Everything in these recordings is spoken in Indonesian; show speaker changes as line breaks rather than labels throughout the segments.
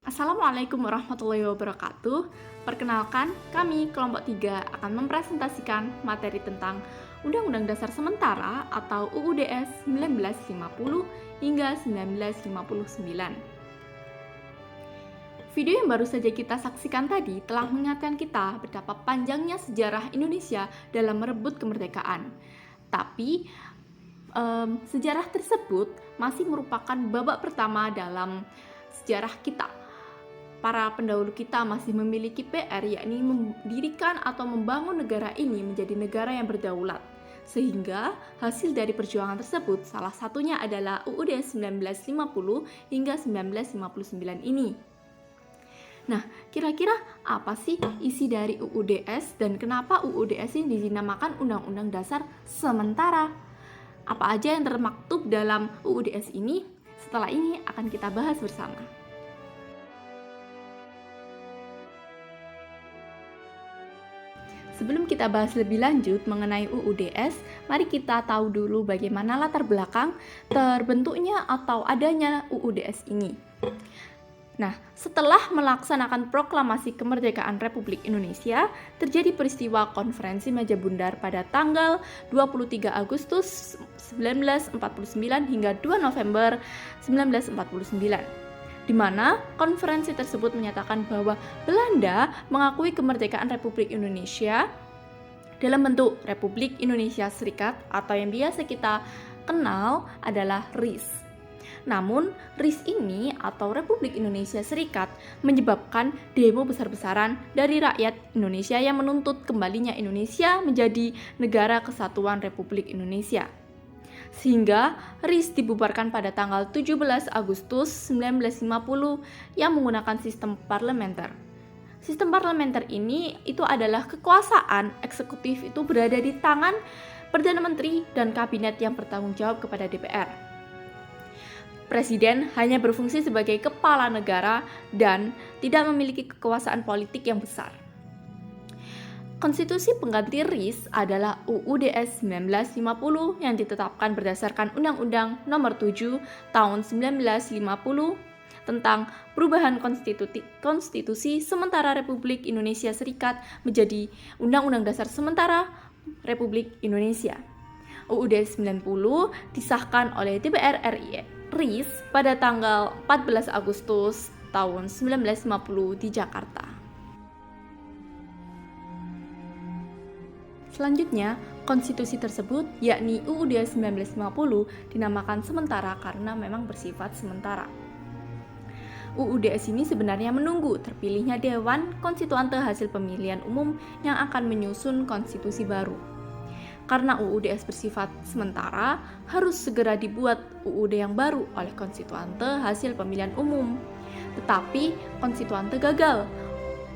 Assalamualaikum warahmatullahi wabarakatuh. Perkenalkan, kami kelompok 3 akan mempresentasikan materi tentang Undang-Undang Dasar Sementara atau UUDS 1950 hingga 1959. Video yang baru saja kita saksikan tadi telah mengingatkan kita betapa panjangnya sejarah Indonesia dalam merebut kemerdekaan. Tapi, sejarah tersebut masih merupakan babak pertama dalam sejarah kita. Para pendahulu kita masih memiliki PR, yakni mendirikan atau membangun negara ini menjadi negara yang berdaulat. Sehingga hasil dari perjuangan tersebut salah satunya adalah UUD 1950 hingga 1959 ini. Nah, kira-kira apa sih isi dari UUDS dan kenapa UUDS ini dinamakan Undang-Undang Dasar Sementara? Apa aja yang termaktub dalam UUDS ini? Setelah ini akan kita bahas bersama. Sebelum kita bahas lebih lanjut mengenai UUDS, mari kita tahu dulu bagaimana latar belakang terbentuknya atau adanya UUDS ini. Nah, setelah melaksanakan proklamasi kemerdekaan Republik Indonesia, terjadi peristiwa Konferensi Meja Bundar pada tanggal 23 Agustus 1949 hingga 2 November 1949. Di mana konferensi tersebut menyatakan bahwa Belanda mengakui kemerdekaan Republik Indonesia dalam bentuk Republik Indonesia Serikat atau yang biasa kita kenal adalah RIS. Namun, RIS ini atau Republik Indonesia Serikat menyebabkan demo besar-besaran dari rakyat Indonesia yang menuntut kembalinya Indonesia menjadi negara kesatuan Republik Indonesia. Sehingga RIS dibubarkan pada tanggal 17 Agustus 1950 yang menggunakan sistem parlementer. Sistem parlementer ini itu adalah kekuasaan eksekutif itu berada di tangan Perdana Menteri dan kabinet yang bertanggung jawab kepada DPR. Presiden hanya berfungsi sebagai kepala negara dan tidak memiliki kekuasaan politik yang besar. Konstitusi pengganti RIS adalah UUDS 1950 yang ditetapkan berdasarkan Undang-Undang Nomor 7 Tahun 1950 tentang perubahan konstitusi sementara Republik Indonesia Serikat menjadi Undang-Undang Dasar Sementara Republik Indonesia. UUD 90 disahkan oleh DPR RI pada tanggal 14 Agustus tahun 1950 di Jakarta. Selanjutnya, konstitusi tersebut yakni UUD 1950 dinamakan sementara karena memang bersifat sementara. UUDS ini sebenarnya menunggu terpilihnya Dewan Konstituante hasil pemilihan umum yang akan menyusun konstitusi baru. Karena UUDS bersifat sementara, harus segera dibuat UUD yang baru oleh konstituante hasil pemilihan umum. Tetapi konstituante gagal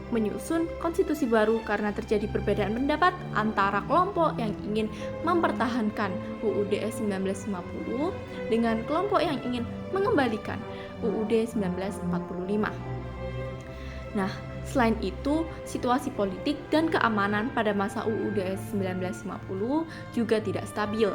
menyusun konstitusi baru karena terjadi perbedaan pendapat antara kelompok yang ingin mempertahankan UUDS 1950 dengan kelompok yang ingin mengembalikan UUD 1945. Nah, selain itu, situasi politik dan keamanan pada masa UUDS 1950 juga tidak stabil.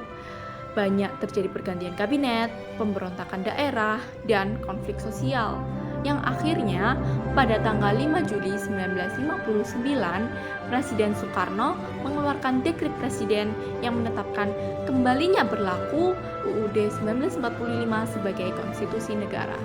Banyak terjadi pergantian kabinet, pemberontakan daerah, dan konflik sosial. Yang akhirnya, pada tanggal 5 Juli 1959, Presiden Soekarno mengeluarkan dekret presiden yang menetapkan kembalinya berlaku UUD 1945 sebagai konstitusi negara.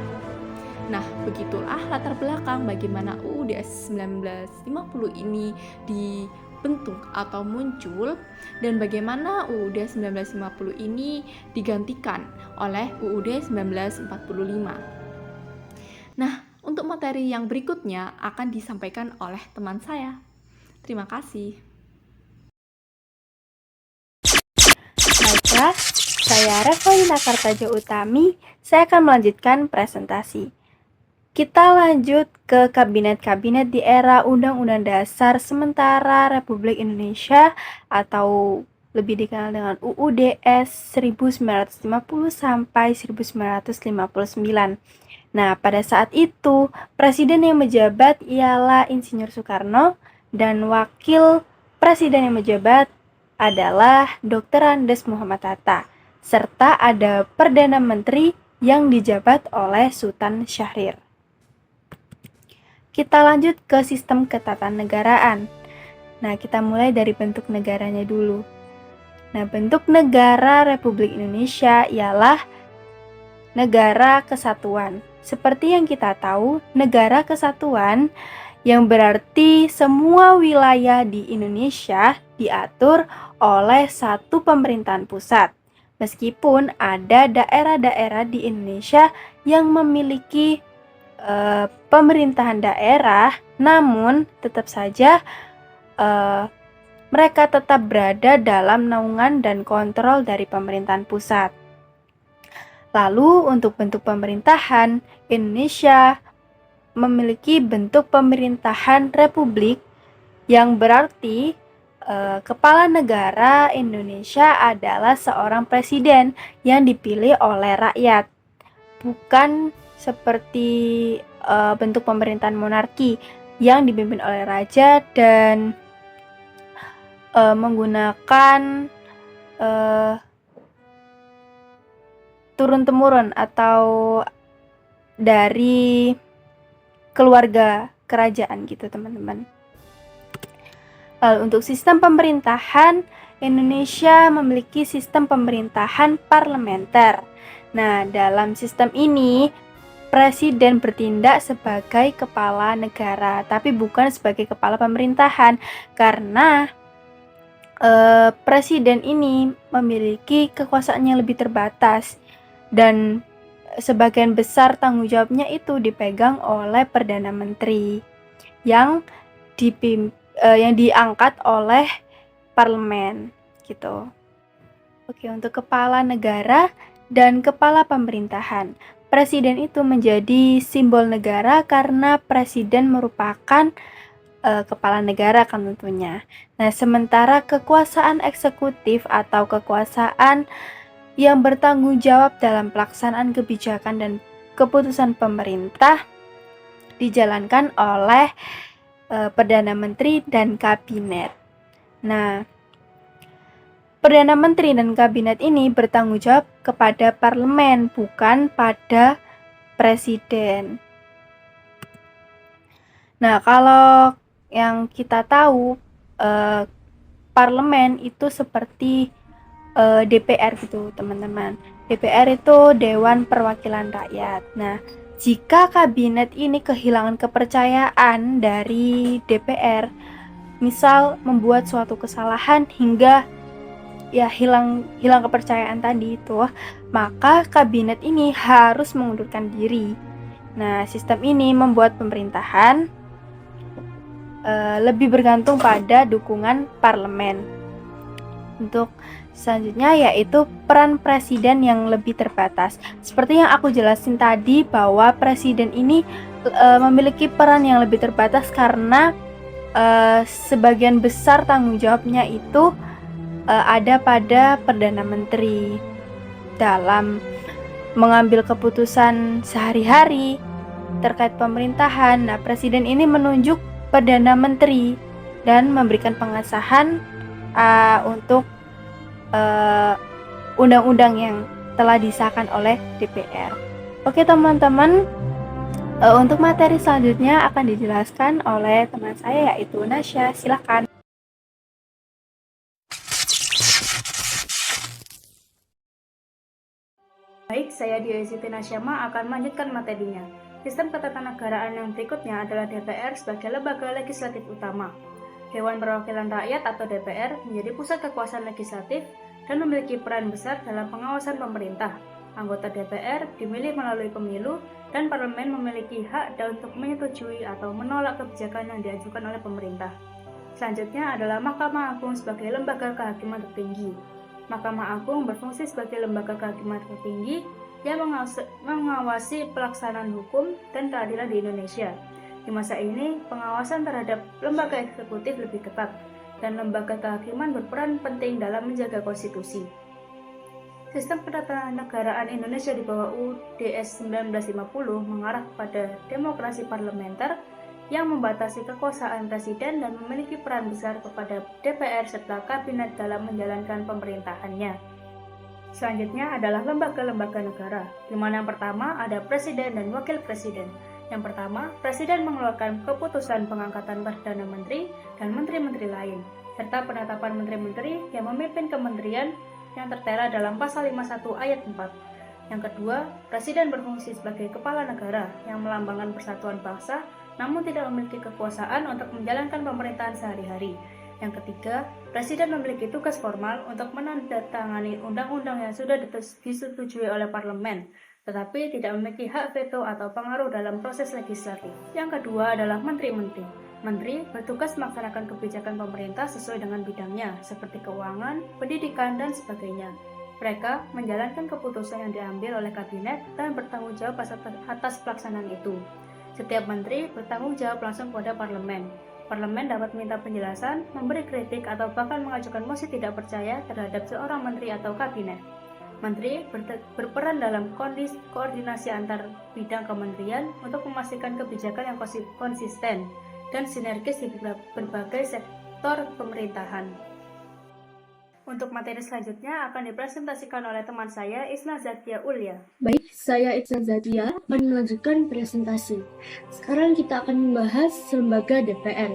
Nah, begitulah latar belakang bagaimana UUD 1950 ini dibentuk atau muncul dan bagaimana UUD 1950 ini digantikan oleh UUD 1945. Nah, untuk materi yang berikutnya akan disampaikan oleh teman saya. Terima kasih.
Baiklah, saya Revalina Kartajo Utami. Saya akan melanjutkan presentasi. Kita lanjut ke kabinet-kabinet di era Undang-Undang Dasar Sementara Republik Indonesia atau lebih dikenal dengan UUDS 1950 sampai 1959. Nah, pada saat itu, presiden yang menjabat ialah Insinyur Soekarno dan wakil presiden yang menjabat adalah Dr. Andes Muhammad Hatta, serta ada Perdana Menteri yang dijabat oleh Sultan Syahrir. kita lanjut ke sistem ketatanegaraan. Nah, kita mulai dari bentuk negaranya dulu. Nah, bentuk negara Republik Indonesia ialah negara kesatuan. Seperti yang kita tahu, negara kesatuan yang berarti semua wilayah di Indonesia diatur oleh satu pemerintahan pusat. Meskipun ada daerah-daerah di Indonesia yang memiliki pemerintahan daerah, namun tetap saja mereka tetap berada dalam naungan dan kontrol dari pemerintahan pusat. Lalu untuk bentuk pemerintahan, Indonesia memiliki bentuk pemerintahan republik yang berarti kepala negara Indonesia adalah seorang presiden yang dipilih oleh rakyat, bukan seperti bentuk pemerintahan monarki yang dipimpin oleh raja dan menggunakan turun-temurun atau dari keluarga kerajaan gitu, teman-teman. Lalu untuk sistem pemerintahan, Indonesia memiliki sistem pemerintahan parlementer. Nah, dalam sistem ini presiden bertindak sebagai kepala negara, tapi bukan sebagai kepala pemerintahan, karena presiden ini memiliki kekuasaan yang lebih terbatas dan sebagian besar tanggung jawabnya itu dipegang oleh Perdana Menteri yang diangkat oleh parlemen gitu. Oke, untuk kepala negara dan kepala pemerintahan, presiden itu menjadi simbol negara karena presiden merupakan kepala negara kan tentunya. Nah, sementara kekuasaan eksekutif atau kekuasaan yang bertanggung jawab dalam pelaksanaan kebijakan dan keputusan pemerintah dijalankan oleh Perdana Menteri dan Kabinet. Nah, Perdana Menteri dan Kabinet ini bertanggung jawab kepada parlemen, bukan pada presiden. Nah, kalau yang kita tahu, parlemen itu seperti DPR gitu, teman-teman. DPR itu Dewan Perwakilan Rakyat. Nah, jika kabinet ini kehilangan kepercayaan dari DPR, misal membuat suatu kesalahan hingga hilang kepercayaan tadi itu, maka kabinet ini harus mengundurkan diri. Nah, sistem ini membuat pemerintahan lebih bergantung pada dukungan parlemen. Untuk selanjutnya yaitu peran presiden yang lebih terbatas. Seperti yang aku jelasin tadi bahwa presiden ini memiliki peran yang lebih terbatas karena sebagian besar tanggung jawabnya itu ada pada Perdana Menteri dalam mengambil keputusan sehari-hari terkait pemerintahan. Nah, presiden ini menunjuk Perdana Menteri dan memberikan pengesahan untuk undang-undang yang telah disahkan oleh DPR. Oke teman-teman, untuk materi selanjutnya akan dijelaskan oleh teman saya yaitu Nasya. Silakan.
Baik, saya Dia Siti Nasyama akan melanjutkan materinya. Sistem ketatanegaraan yang berikutnya adalah DPR sebagai lembaga legislatif utama. Dewan Perwakilan Rakyat atau DPR menjadi pusat kekuasaan legislatif dan memiliki peran besar dalam pengawasan pemerintah. Anggota DPR dimilih melalui pemilu dan parlemen memiliki hak untuk menyetujui atau menolak kebijakan yang diajukan oleh pemerintah. Selanjutnya adalah Mahkamah Agung sebagai lembaga kehakiman tertinggi. Mahkamah Agung berfungsi sebagai lembaga kehakiman tertinggi yang mengawasi pelaksanaan hukum dan keadilan di Indonesia. Di masa ini, pengawasan terhadap lembaga eksekutif lebih ketat, dan lembaga kehakiman berperan penting dalam menjaga konstitusi. Sistem ketatanegaraan Indonesia di bawah UDS 1950 mengarah pada demokrasi parlementer yang membatasi kekuasaan presiden dan memiliki peran besar kepada DPR serta kabinet dalam menjalankan pemerintahannya. Selanjutnya adalah lembaga-lembaga negara, di mana yang pertama ada presiden dan wakil presiden. Yang pertama, Presiden mengeluarkan keputusan pengangkatan Perdana Menteri dan Menteri-Menteri lain, serta penetapan Menteri-Menteri yang memimpin kementerian yang tertera dalam Pasal 51 Ayat 4. Yang kedua, Presiden berfungsi sebagai kepala negara yang melambangkan persatuan bangsa, namun tidak memiliki kekuasaan untuk menjalankan pemerintahan sehari-hari. Yang ketiga, Presiden memiliki tugas formal untuk menandatangani undang-undang yang sudah disetujui oleh parlemen, tetapi tidak memiliki hak veto atau pengaruh dalam proses legislatif. Yang kedua adalah Menteri-Menteri. Menteri bertugas melaksanakan kebijakan pemerintah sesuai dengan bidangnya, seperti keuangan, pendidikan, dan sebagainya. Mereka menjalankan keputusan yang diambil oleh kabinet dan bertanggung jawab atas pelaksanaan itu. Setiap menteri bertanggung jawab langsung kepada parlemen. Parlemen dapat meminta penjelasan, memberi kritik, atau bahkan mengajukan mosi tidak percaya terhadap seorang menteri atau kabinet. Menteri berperan dalam koordinasi antar bidang kementerian untuk memastikan kebijakan yang konsisten dan sinergis di berbagai sektor pemerintahan. Untuk materi selanjutnya akan dipresentasikan oleh teman saya, Isna Zatia Ulia.
Baik, saya Isna Zatia akan melanjutkan presentasi. Sekarang kita akan membahas lembaga DPR.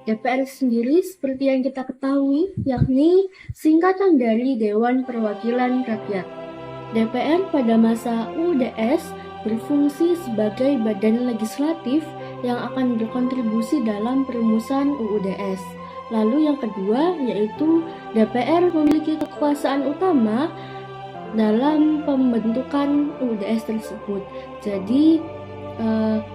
DPR sendiri seperti yang kita ketahui, yakni singkatan dari Dewan Perwakilan Rakyat. DPR pada masa UUDS berfungsi sebagai badan legislatif yang akan berkontribusi dalam perumusan UUDS. Lalu yang kedua yaitu DPR memiliki kekuasaan utama dalam pembentukan UUDS tersebut. Jadi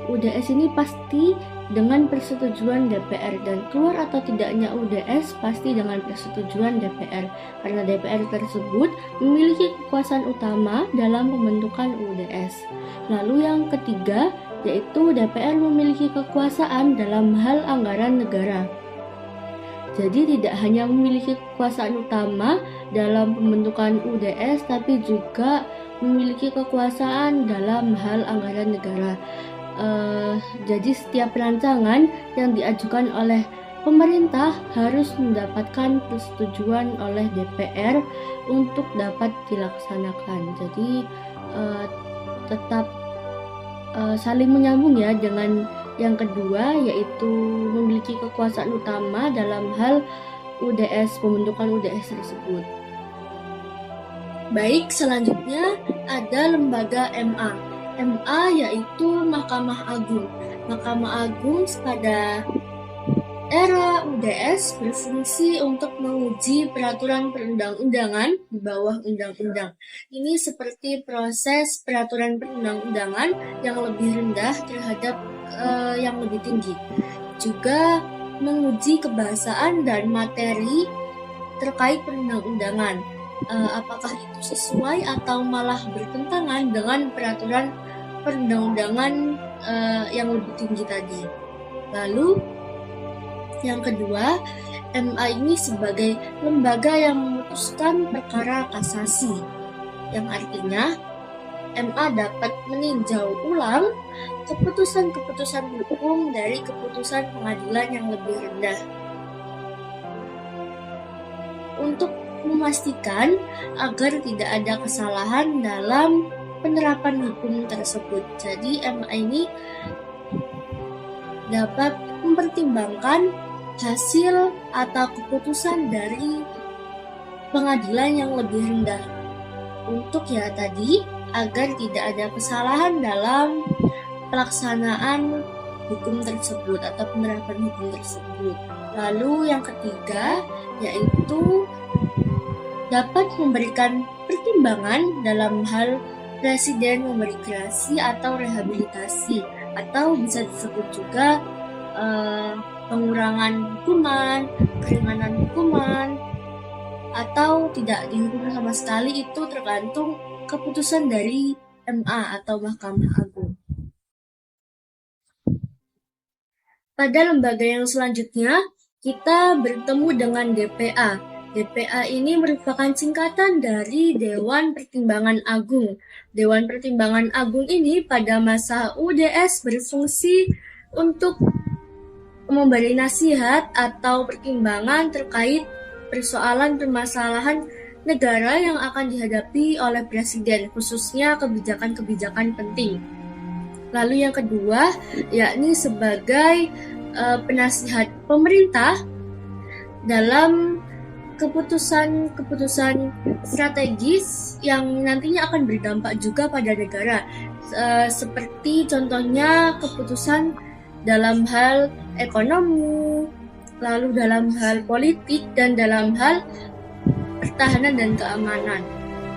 UUDS ini pasti dengan persetujuan DPR, dan keluar atau tidaknya UUDS pasti dengan persetujuan DPR, karena DPR tersebut memiliki kekuasaan utama dalam pembentukan UUDS. Lalu yang ketiga yaitu DPR memiliki kekuasaan dalam hal anggaran negara. Jadi tidak hanya memiliki kekuasaan utama dalam pembentukan UUDS, tapi juga memiliki kekuasaan dalam hal anggaran negara. Jadi setiap rancangan yang diajukan oleh pemerintah harus mendapatkan persetujuan oleh DPR untuk dapat dilaksanakan. Jadi tetap saling menyambung ya dengan yang kedua, yaitu memiliki kekuasaan utama dalam hal UUDS, pembentukan UUDS tersebut. Baik, selanjutnya ada lembaga MA. MA yaitu Mahkamah Agung. Mahkamah Agung pada era UUDS berfungsi untuk menguji peraturan perundang-undangan di bawah undang-undang. Ini seperti proses peraturan perundang-undangan yang lebih rendah terhadap yang lebih tinggi. Juga menguji kebahasaan dan materi terkait perundang-undangan. Apakah itu sesuai atau malah bertentangan dengan peraturan perundang-undangan yang lebih tinggi tadi. Lalu yang kedua, MA ini sebagai lembaga yang memutuskan perkara kasasi, yang artinya MA dapat meninjau ulang keputusan-keputusan hukum dari keputusan pengadilan yang lebih rendah. Untuk memastikan agar tidak ada kesalahan dalam penerapan hukum tersebut. Jadi MA ini dapat mempertimbangkan hasil atau keputusan dari pengadilan yang lebih rendah. Untuk ya tadi, agar tidak ada kesalahan dalam pelaksanaan hukum tersebut atau penerapan hukum tersebut. Lalu yang ketiga yaitu dapat memberikan pertimbangan dalam hal presiden memberi gerasi atau rehabilitasi, atau bisa disebut juga pengurangan hukuman, keringanan hukuman, atau tidak dihukum sama sekali. Itu tergantung keputusan dari MA atau Mahkamah Agung. Pada lembaga yang selanjutnya, kita bertemu dengan DPA. DPA ini merupakan singkatan dari Dewan Pertimbangan Agung. Dewan Pertimbangan Agung ini pada masa UUDS berfungsi untuk memberi nasihat atau pertimbangan terkait persoalan permasalahan negara yang akan dihadapi oleh presiden, khususnya kebijakan-kebijakan penting. Lalu yang kedua, yakni sebagai penasihat pemerintah dalam keputusan-keputusan strategis yang nantinya akan berdampak juga pada negara. Seperti contohnya keputusan dalam hal ekonomi, lalu dalam hal politik, dan dalam hal pertahanan dan keamanan.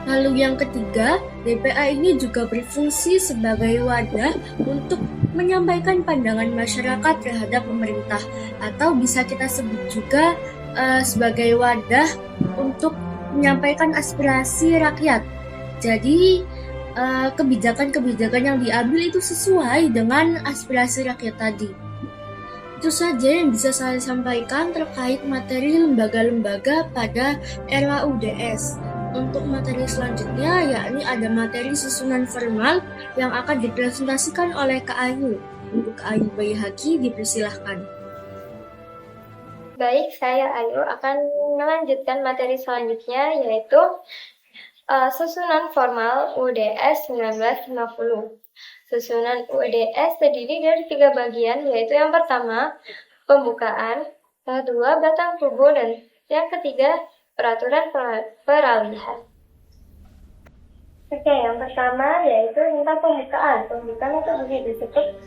Lalu yang ketiga, DPA ini juga berfungsi sebagai wadah untuk menyampaikan pandangan masyarakat terhadap pemerintah, atau bisa kita sebut juga sebagai wadah untuk menyampaikan aspirasi rakyat. Jadi kebijakan-kebijakan yang diambil itu sesuai dengan aspirasi rakyat tadi. Itu saja yang bisa saya sampaikan terkait materi lembaga-lembaga pada era UDS. Untuk materi selanjutnya, yakni ada materi susunan formal yang akan dipresentasikan oleh Kak Ayu. Untuk Kak Ayu Bayhaqi, dipersilahkan.
Baik, saya Ayu akan melanjutkan materi selanjutnya, yaitu susunan formal UDS 1950. Susunan UDS terdiri dari 3 bagian, yaitu yang pertama, pembukaan, yang kedua, batang tubuh, dan yang ketiga, peraturan peralihan. Oke, yang pertama yaitu tentang pembukaan. Pembukaan itu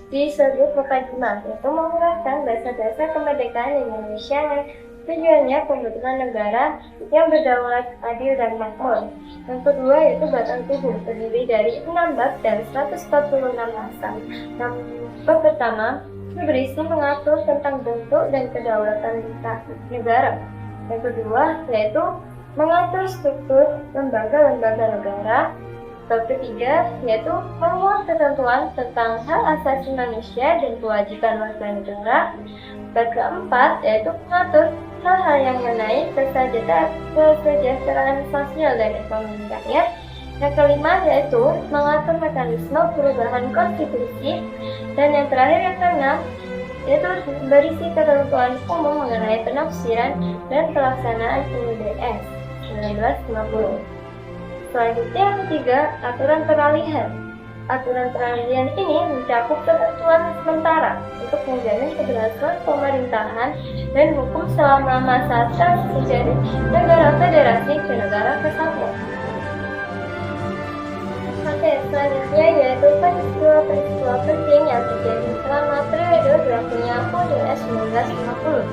disebut mukadimah, yaitu menguraikan dasar-dasar kemerdekaan Indonesia yang tujuannya pembentukan negara yang berdaulat, adil, dan makmur. Yang kedua yaitu batang tubuh, terdiri dari 6 bab dan 146 pasal. Bab pertama berisi mengatur tentang bentuk dan kedaulatan negara. Yang kedua yaitu mengatur struktur lembaga-lembaga negara. Bab ketiga yaitu memuat ketentuan tentang hak asasi manusia dan kewajiban warga negara. Bab keempat yaitu mengatur hal-hal yang mengenai kesejahteraan sosial dan ekonomi rakyat. Yang kelima yaitu mengatur mekanisme perubahan konstitusi. Dan yang terakhir, yang keenam, yaitu berisi ketentuan umum mengenai penafsiran dan pelaksanaan UUDS 1950. Selanjutnya yang ketiga, aturan peralihan. Aturan peralihan ini mencakup ketentuan sementara untuk menjamin keberlangsungan pemerintahan dan hukum selama masa transisi dari negara federasi ke negara kesatuan. Oke, selanjutnya yaitu peristiwa-peristiwa penting yang terjadi selama periode berlakunya UUDS 1950.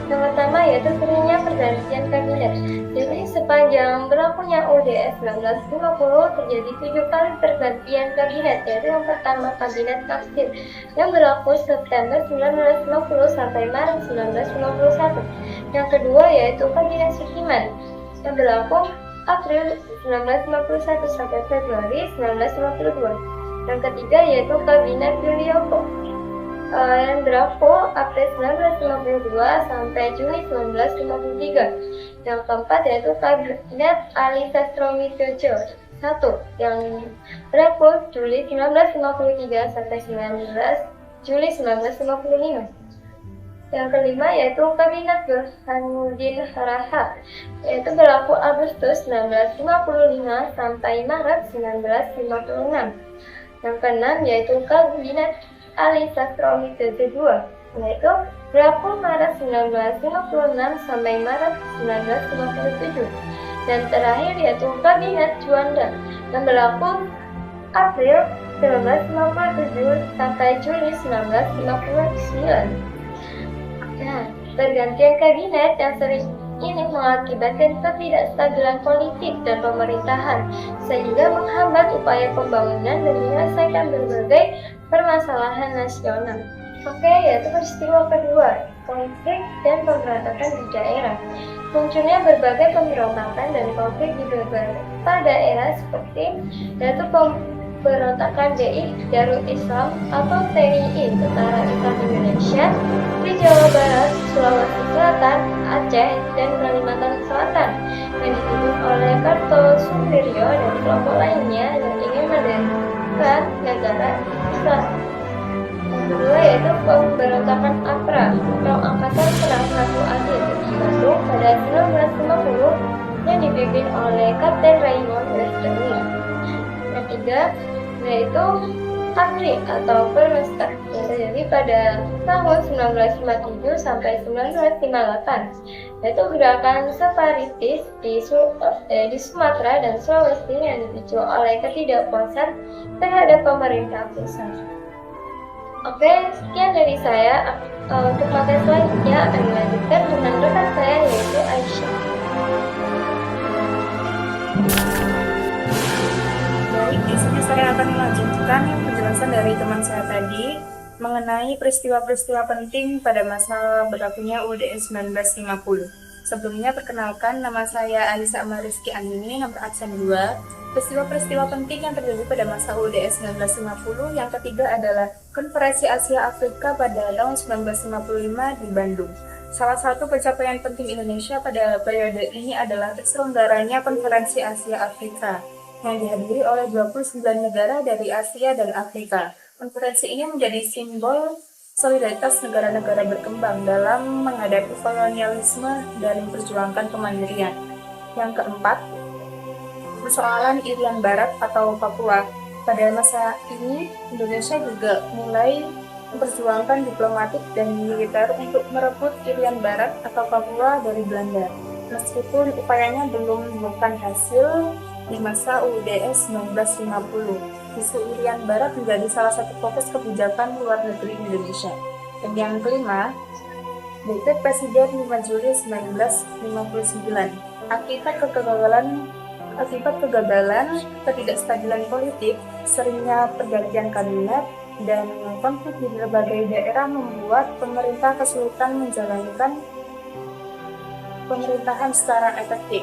Yang pertama yaitu terjadinya pergantian kabinet. Jadi sepanjang berlakunya UUDS 1950 terjadi 7 kali pergantian kabinet, yaitu yang pertama kabinet Taksir yang berlaku September 1950 sampai Maret 1951. Yang kedua yaitu kabinet Sukiman yang berlaku April 1951 sampai Februari 1952. Yang ketiga yaitu kabinet Yulioko yang berlaku April 1952 sampai Juni 1953. Yang keempat yaitu kabinet Ali Sastromitjojo 1 yang berlaku Juli 1953 sampai 19 Juli 1955. Yang kelima yaitu kabinet Burhanuddin Harahap yaitu berlaku Agustus 1955 sampai Maret 1956. Yang keenam yaitu kabinet Ali Sastromitjojo II yaitu berlaku Maret 1956 sampai Maret 1957. Dan terakhir yaitu kabinet Juanda yang berlaku April 1957 sampai Juli 1959. Nah, pergantian kabinet yang sering ini mengakibatkan ketidakstabilan politik dan pemerintahan, sehingga menghambat upaya pembangunan dan menyelesaikan berbagai permasalahan nasional. Oke, yaitu peristiwa kedua, konflik dan pemberontakan di daerah. Munculnya berbagai pemberontakan dan konflik di beberapa daerah seperti yaitu pemberontakan DI Darul Islam atau TNI Tentara Islam Indonesia di Jawa Barat, Sulawesi Selatan, Aceh, dan Kalimantan Selatan yang dipimpin oleh Kartosuwiryo dan kelompok lainnya yang ingin mendirikan negara Islam. Yang kedua yaitu pemberontakan APRA atau Angkatan Perang Ratu Adil di Bandung pada 1950 yang dipimpin oleh Kapten Raymond Lestari. Yang ketiga yaitu ABRI atau Permesta yang terjadi pada tahun 1957 sampai 1958, yaitu gerakan separatis di Sumatera dan Sulawesi yang dipicu oleh ketidakpuasan terhadap pemerintah pusat. Oke, sekian dari saya. Untuk materi selanjutnya akan dilanjutkan dengan rekan saya yaitu Aisyah.
Baik, di sini saya akan melanjutkan penjelasan dari teman saya tadi mengenai peristiwa-peristiwa penting pada masa berlakunya UUD 1950. Sebelumnya perkenalkan, nama saya Anissa Amariski Anini, nomor absen 2. Peristiwa-peristiwa penting yang terjadi pada masa UUD 1950 yang ketiga adalah Konferensi Asia Afrika pada tahun 1955 di Bandung. Salah satu pencapaian penting Indonesia pada periode ini adalah terselenggaranya Konferensi Asia Afrika yang dihadiri oleh 29 negara dari Asia dan Afrika. Konferensi ini menjadi simbol solidaritas negara-negara berkembang dalam menghadapi kolonialisme dan memperjuangkan kemandirian. Yang keempat, persoalan Irian Barat atau Papua. Pada masa ini, Indonesia juga mulai memperjuangkan diplomatik dan militer untuk merebut Irian Barat atau Papua dari Belanda. Meskipun upayanya belum membuahkan hasil di masa UUD 1950, isu Irian Barat menjadi salah satu fokus kebijakan luar negeri Indonesia. Dan yang kelima, Dekret Presiden 5 Juli 1959. Akibat kegagalan, ketidakstabilan politik, seringnya pergantian kabinet, dan konflik di berbagai daerah membuat pemerintah kesulitan menjalankan pemerintahan secara efektif.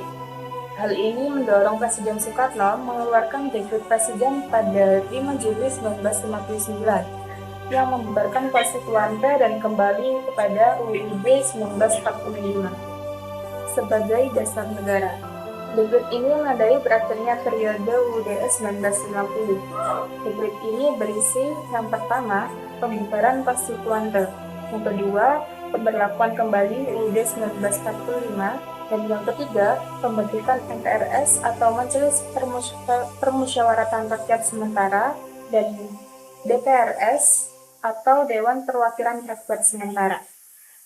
Hal ini mendorong Presiden Soekarno mengeluarkan Dekret Presiden pada 5 Juli 1959 yang membubarkan Konstituante dan kembali kepada UUD 1945 sebagai dasar negara. Dekret ini menandai berakhirnya periode UUD 1950. Dekret ini berisi yang pertama, pembubaran Konstituante, yang kedua, pemberlakuan kembali UUD 1945, dan yang ketiga, pembentukan MPRS atau Majelis Permusyawaratan Rakyat Sementara dan DPRS atau Dewan Perwakilan Rakyat Sementara.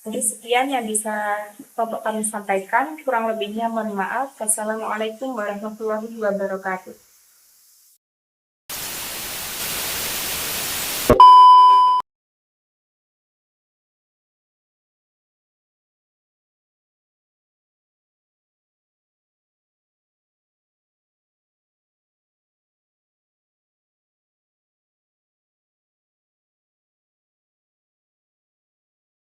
Jadi sekian yang bisa Bapak kami sampaikan, kurang lebihnya mohon maaf. Wassalamualaikum warahmatullahi wabarakatuh.